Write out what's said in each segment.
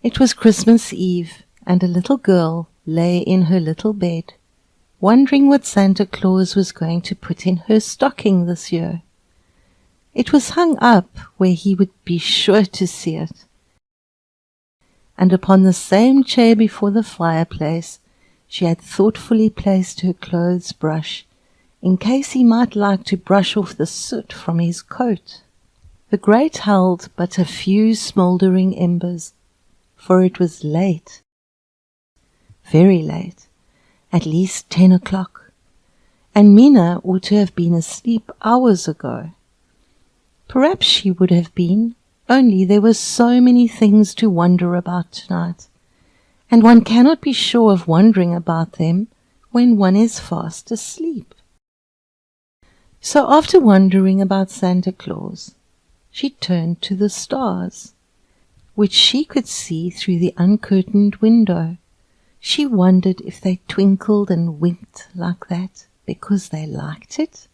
It was Christmas Eve, and a little girl lay in her little bed, wondering what Santa Claus was going to put in her stocking this year. It was hung up where he would be sure to see it. And upon the same chair before the fireplace, she had thoughtfully placed her clothes brush, in case he might like to brush off the soot from his coat. The grate held but a few smouldering embers, for it was late, very late, at least 10 o'clock, and Mina ought to have been asleep hours ago. Perhaps she would have been, only there were so many things to wonder about tonight, and one cannot be sure of wondering about them when one is fast asleep. So after wondering about Santa Claus, she turned to the stars, which she could see through the uncurtained window. She wondered if they twinkled and winked like that because they liked it,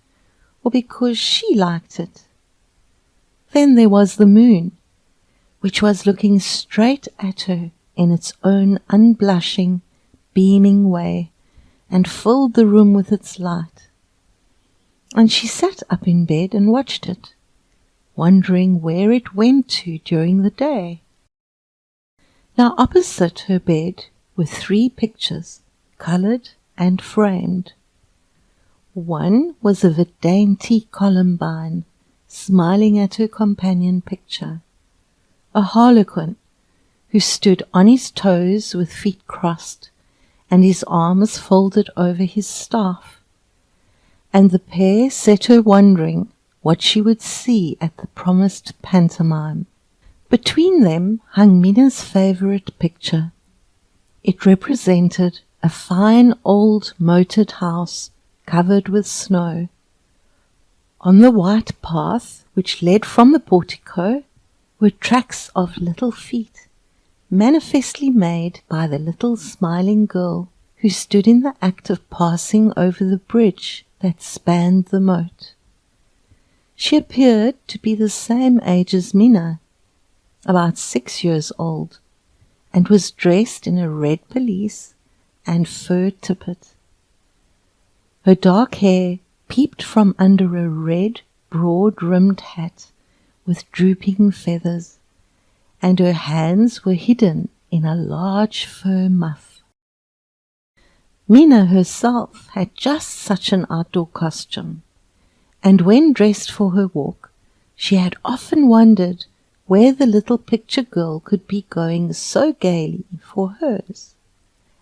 or because she liked it. Then there was the moon, which was looking straight at her in its own unblushing, beaming way, and filled the room with its light. And she sat up in bed and watched it, wondering where it went to during the day. Now opposite her bed were 3 pictures, coloured and framed. One was of a dainty Columbine, smiling at her companion picture, a harlequin who stood on his toes with feet crossed and his arms folded over his staff, and the pair set her wondering what she would see at the promised pantomime. Between them hung Mina's favourite picture. It represented a fine old moated house covered with snow. On the white path which led from the portico were tracks of little feet, manifestly made by the little smiling girl who stood in the act of passing over the bridge that spanned the moat. She appeared to be the same age as Mina, about 6 years old, and was dressed in a red pelisse and fur tippet. Her dark hair peeped from under a red, broad-rimmed hat with drooping feathers, and her hands were hidden in a large fur muff. Mina herself had just such an outdoor costume, and when dressed for her walk, she had often wondered where the little picture girl could be going so gaily for hers.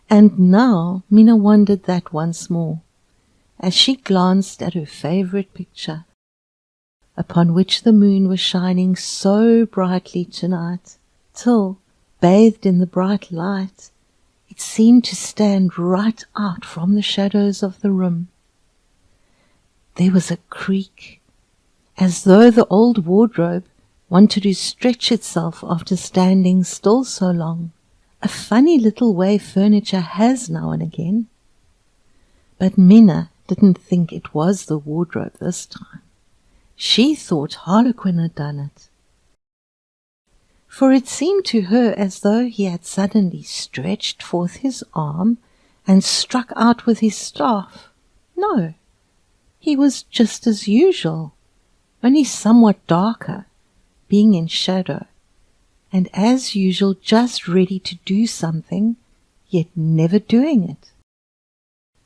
And now Mina wondered that once more, as she glanced at her favourite picture, upon which the moon was shining so brightly tonight, till, bathed in the bright light, it seemed to stand right out from the shadows of the room. There was a creak, as though the old wardrobe wanted to stretch itself after standing still so long, a funny little way furniture has now and again. But Mina didn't think it was the wardrobe this time. She thought Harlequin had done it. For it seemed to her as though he had suddenly stretched forth his arm and struck out with his staff. No, he was just as usual, only somewhat darker, being in shadow, and as usual just ready to do something, yet never doing it.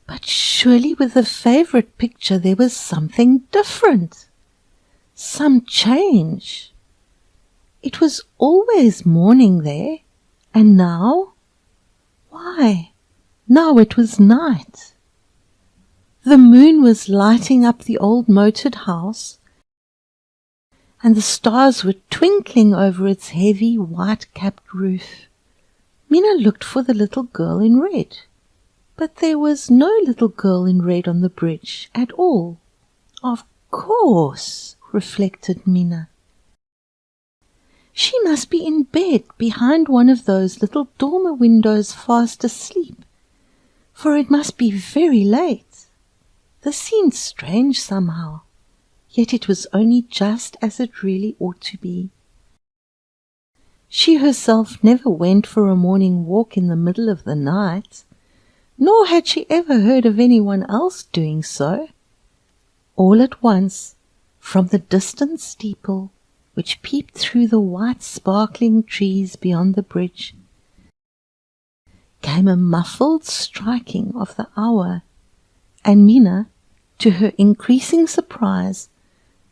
But surely with the favourite picture there was something different, some change. It was always morning there, and now? Why, now it was night. The moon was lighting up the old moated house, and the stars were twinkling over its heavy white-capped roof. Mina looked for the little girl in red, but there was no little girl in red on the bridge at all. Of course, reflected Mina. She must be in bed behind one of those little dormer windows fast asleep, for it must be very late. This seemed strange somehow, yet it was only just as it really ought to be. She herself never went for a morning walk in the middle of the night, nor had she ever heard of anyone else doing so. All at once, from the distant steeple, which peeped through the white sparkling trees beyond the bridge, came a muffled striking of the hour, and Mina, to her increasing surprise,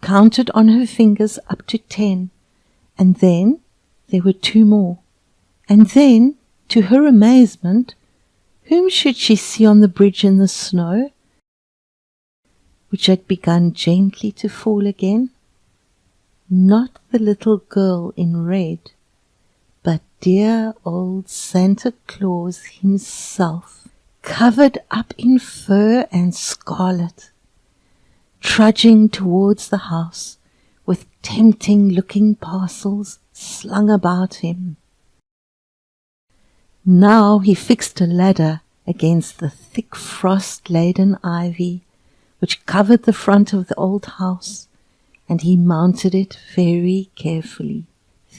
counted on her fingers up to 10, and then there were 2 more, and then, to her amazement, whom should she see on the bridge in the snow, which had begun gently to fall again? Not the little girl in red, but dear old Santa Claus himself, covered up in fur and scarlet, trudging towards the house with tempting-looking parcels slung about him. Now he fixed a ladder against the thick frost-laden ivy which covered the front of the old house, and he mounted it very carefully.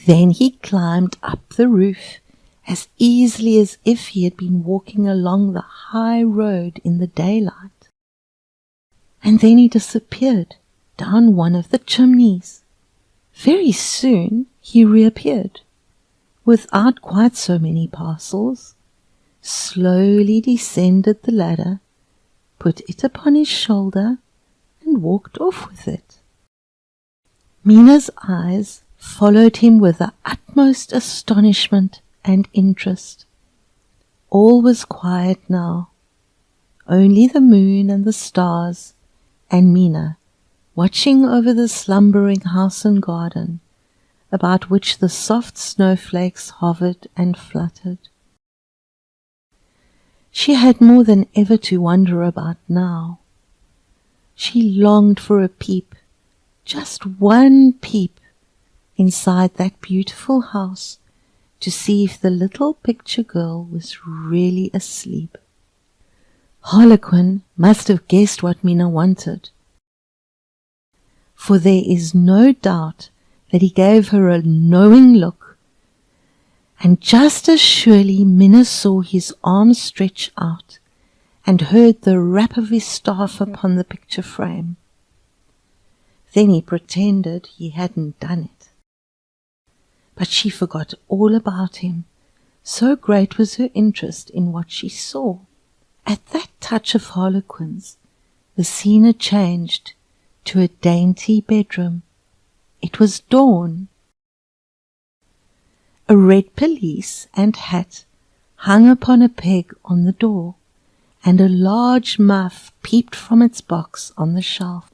Then he climbed up the roof as easily as if he had been walking along the high road in the daylight. And then he disappeared down one of the chimneys. Very soon he reappeared, without quite so many parcels, slowly descended the ladder, put it upon his shoulder, and walked off with it. Mina's eyes followed him with the utmost astonishment and interest. All was quiet now, only the moon and the stars, and Mina watching over the slumbering house and garden, about which the soft snowflakes hovered and fluttered. She had more than ever to wonder about now. She longed for a peep, just one peep, inside that beautiful house, to see if the little picture girl was really asleep. Harlequin must have guessed what Mina wanted, for there is no doubt that he gave her a knowing look, and just as surely Mina saw his arm stretch out and heard the rap of his staff upon the picture frame. Then he pretended he hadn't done it. But she forgot all about him, so great was her interest in what she saw. At that touch of Harlequin's, the scene had changed to a dainty bedroom. It was dawn. A red pelisse and hat hung upon a peg on the door, and a large muff peeped from its box on the shelf.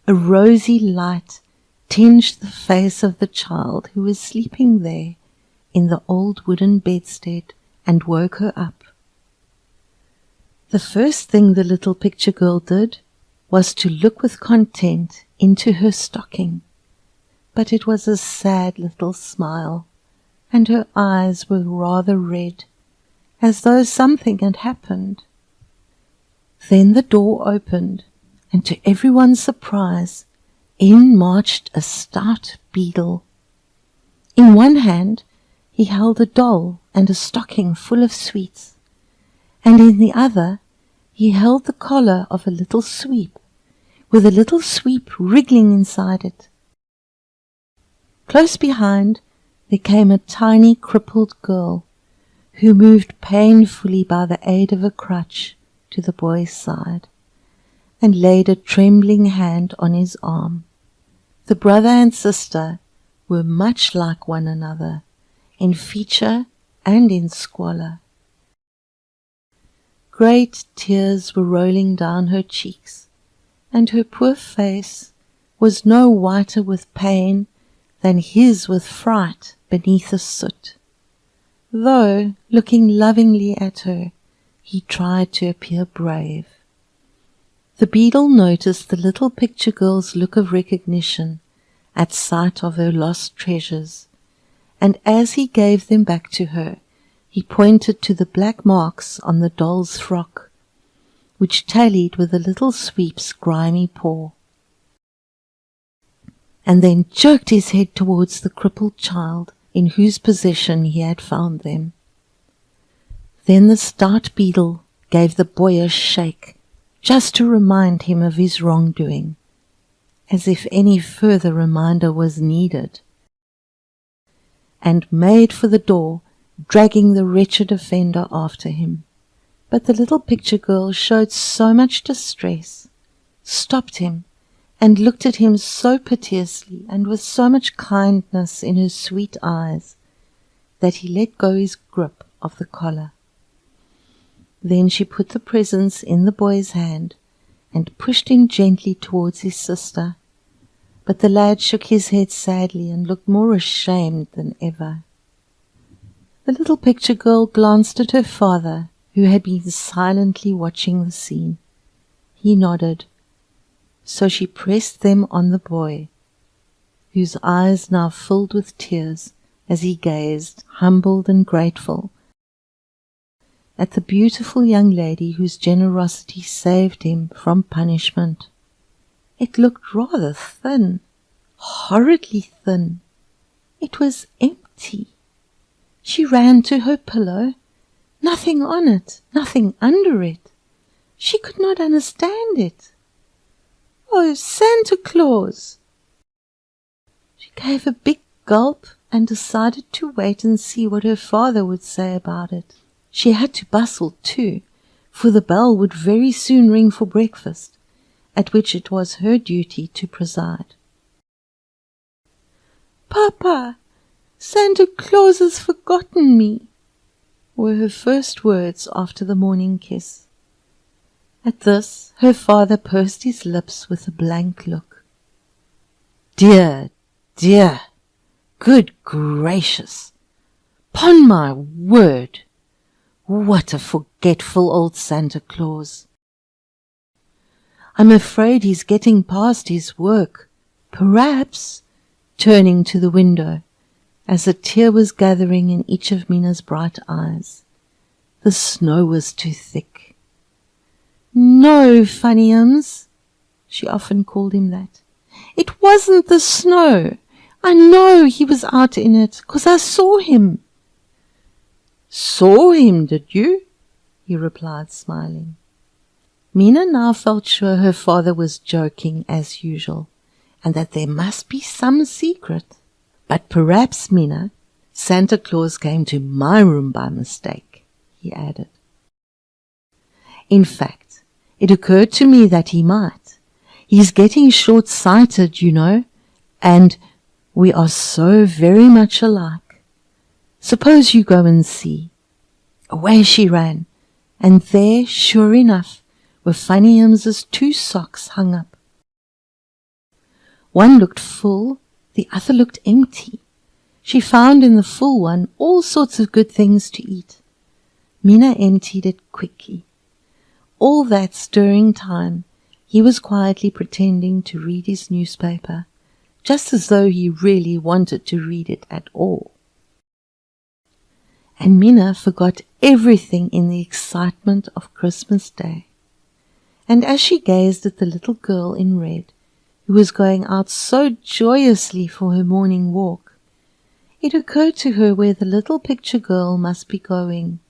A rosy light tinged the face of the child who was sleeping there in the old wooden bedstead, and woke her up. The first thing the little picture girl did was to look with content into her stocking, but it was a sad little smile, and her eyes were rather red, as though something had happened. Then the door opened, and to everyone's surprise, in marched a stout beadle. In one hand he held a doll and a stocking full of sweets, and in the other he held the collar of a little sweep, with a little sweep wriggling inside it. Close behind there came a tiny crippled girl, who moved painfully by the aid of a crutch to the boy's side, and laid a trembling hand on his arm. The brother and sister were much like one another, in feature and in squalor. Great tears were rolling down her cheeks, and her poor face was no whiter with pain than his with fright beneath the soot, though, looking lovingly at her, he tried to appear brave. The beadle noticed the little picture girl's look of recognition at sight of her lost treasures, and as he gave them back to her, he pointed to the black marks on the doll's frock, which tallied with the little sweep's grimy paw, and then jerked his head towards the crippled child in whose possession he had found them. Then the stout beadle gave the boy a shake, just to remind him of his wrongdoing, as if any further reminder was needed, and made for the door, dragging the wretched offender after him. But the little picture girl showed so much distress, stopped him, and looked at him so piteously and with so much kindness in her sweet eyes, that he let go his grip of the collar. Then she put the presents in the boy's hand and pushed him gently towards his sister, but the lad shook his head sadly and looked more ashamed than ever. The little picture girl glanced at her father, who had been silently watching the scene. He nodded, so she pressed them on the boy, whose eyes now filled with tears as he gazed, humbled and grateful, at the beautiful young lady whose generosity saved him from punishment. It looked rather thin, horridly thin. It was empty. She ran to her pillow. Nothing on it, nothing under it. She could not understand it. Oh, Santa Claus! She gave a big gulp and decided to wait and see what her father would say about it. She had to bustle too, for the bell would very soon ring for breakfast, at which it was her duty to preside. "Papa, Santa Claus has forgotten me," were her first words after the morning kiss. At this, her father pursed his lips with a blank look. "Dear, dear, good gracious, 'pon my word, what a forgetful old Santa Claus. I'm afraid he's getting past his work, perhaps," turning to the window, as a tear was gathering in each of Mina's bright eyes. The snow was too thick. "No, Funnyums," she often called him that. "It wasn't the snow. I know he was out in it, 'cause I saw him." "Saw him, did you?" he replied, smiling. Mina now felt sure her father was joking as usual, and that there must be some secret. "But perhaps, Mina, Santa Claus came to my room by mistake," he added. "In fact, it occurred to me that he might. He's getting short-sighted, you know, and we are so very much alike. Suppose you go and see." Away she ran, and there, sure enough, were Funnyums's 2 socks hung up. One looked full, the other looked empty. She found in the full one all sorts of good things to eat. Mina emptied it quickly. All that stirring time, he was quietly pretending to read his newspaper, just as though he really wanted to read it at all. And Mina forgot everything in the excitement of Christmas Day. And as she gazed at the little girl in red, who was going out so joyously for her morning walk, it occurred to her where the little picture girl must be going.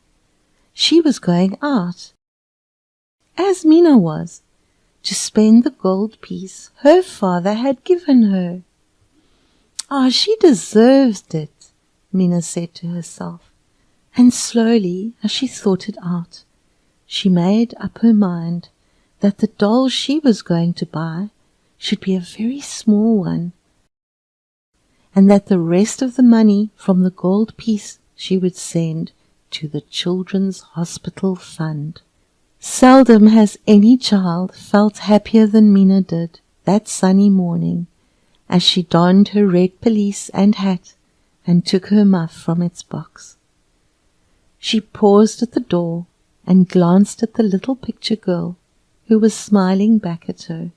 She was going out, as Mina was, to spend the gold piece her father had given her. "Ah, she deserves it," Mina said to herself, and slowly, as she thought it out, she made up her mind that the doll she was going to buy should be a very small one, and that the rest of the money from the gold piece she would send to the Children's Hospital Fund. Seldom has any child felt happier than Mina did that sunny morning, as she donned her red pelisse and hat and took her muff from its box. She paused at the door and glanced at the little picture girl, who was smiling back at her.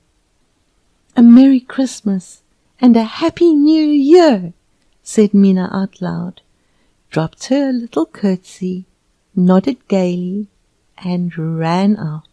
"A Merry Christmas and a Happy New Year," said Mina out loud, dropped her a little curtsy, nodded gaily, and ran out.